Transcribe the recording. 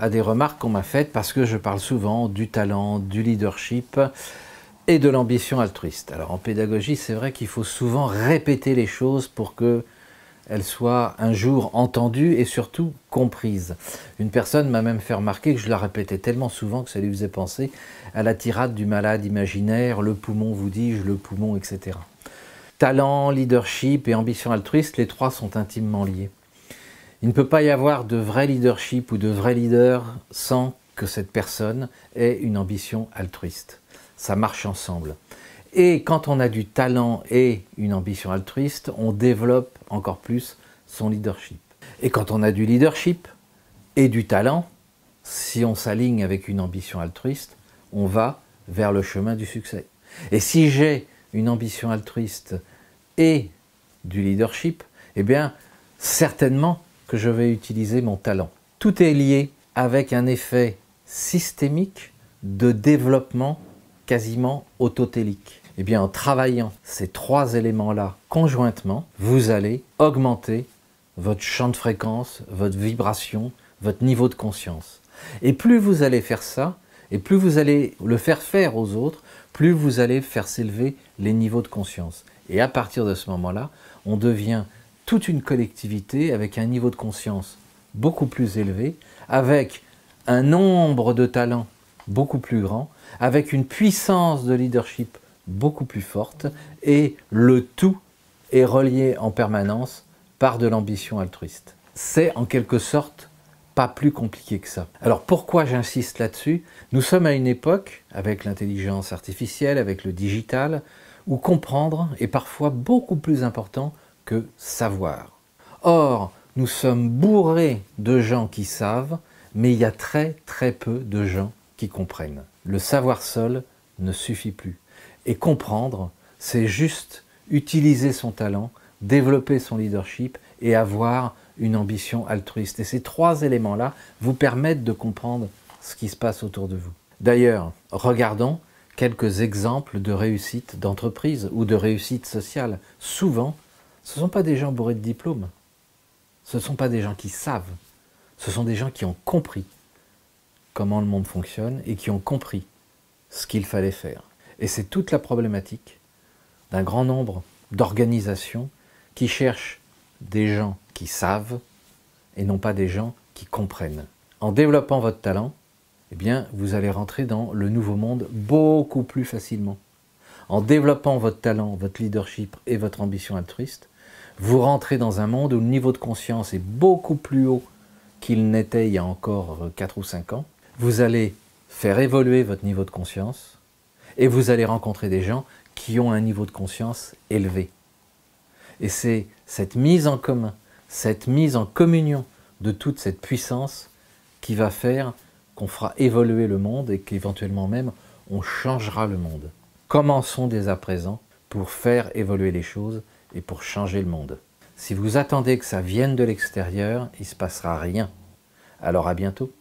à des remarques qu'on m'a faites parce que je parle souvent du talent, du leadership et de l'ambition altruiste. Alors en pédagogie, c'est vrai qu'il faut souvent répéter les choses pour qu'elles soient un jour entendues et surtout comprises. Une personne m'a même fait remarquer que je la répétais tellement souvent que ça lui faisait penser à la tirade du malade imaginaire, le poumon vous dis-je, le poumon, etc. Talent, leadership et ambition altruiste, les trois sont intimement liés. Il ne peut pas y avoir de vrai leadership ou de vrai leader sans que cette personne ait une ambition altruiste. Ça marche ensemble. Et quand on a du talent et une ambition altruiste, on développe encore plus son leadership. Et quand on a du leadership et du talent, si on s'aligne avec une ambition altruiste, on va vers le chemin du succès. Et si j'ai une ambition altruiste et du leadership, eh bien, certainement que je vais utiliser mon talent. Tout est lié avec un effet systémique de développement quasiment autotélique. Eh bien, en travaillant ces trois éléments-là conjointement, vous allez augmenter votre champ de fréquence, votre vibration, votre niveau de conscience. Et plus vous allez faire ça, et plus vous allez le faire aux autres, plus vous allez faire s'élever les niveaux de conscience. Et à partir de ce moment-là, on devient toute une collectivité avec un niveau de conscience beaucoup plus élevé, avec un nombre de talents beaucoup plus grand, avec une puissance de leadership beaucoup plus forte, et le tout est relié en permanence par de l'ambition altruiste. C'est en quelque sorte pas plus compliqué que ça. Alors pourquoi j'insiste là-dessus? Nous sommes à une époque, avec l'intelligence artificielle, avec le digital, où comprendre est parfois beaucoup plus important que savoir. Or, nous sommes bourrés de gens qui savent, mais il y a très peu de gens qui comprennent. Le savoir seul ne suffit plus. Et comprendre, c'est juste utiliser son talent, développer son leadership et avoir une ambition altruiste. Et ces trois éléments-là vous permettent de comprendre ce qui se passe autour de vous. D'ailleurs, regardons quelques exemples de réussite d'entreprise ou de réussite sociale. Souvent, ce ne sont pas des gens bourrés de diplômes. Ce ne sont pas des gens qui savent. Ce sont des gens qui ont compris comment le monde fonctionne et qui ont compris ce qu'il fallait faire. Et c'est toute la problématique d'un grand nombre d'organisations qui cherchent des gens qui savent et non pas des gens qui comprennent. En développant votre talent, eh bien, vous allez rentrer dans le nouveau monde beaucoup plus facilement. En développant votre talent, votre leadership et votre ambition altruiste, vous rentrez dans un monde où le niveau de conscience est beaucoup plus haut qu'il n'était il y a encore 4 ou 5 ans. Vous allez faire évoluer votre niveau de conscience et vous allez rencontrer des gens qui ont un niveau de conscience élevé. Et c'est cette mise en commun, cette mise en communion de toute cette puissance qui va faire qu'on fera évoluer le monde et qu'éventuellement même on changera le monde. Commençons dès à présent pour faire évoluer les choses et pour changer le monde. Si vous attendez que ça vienne de l'extérieur, il ne se passera rien. Alors à bientôt.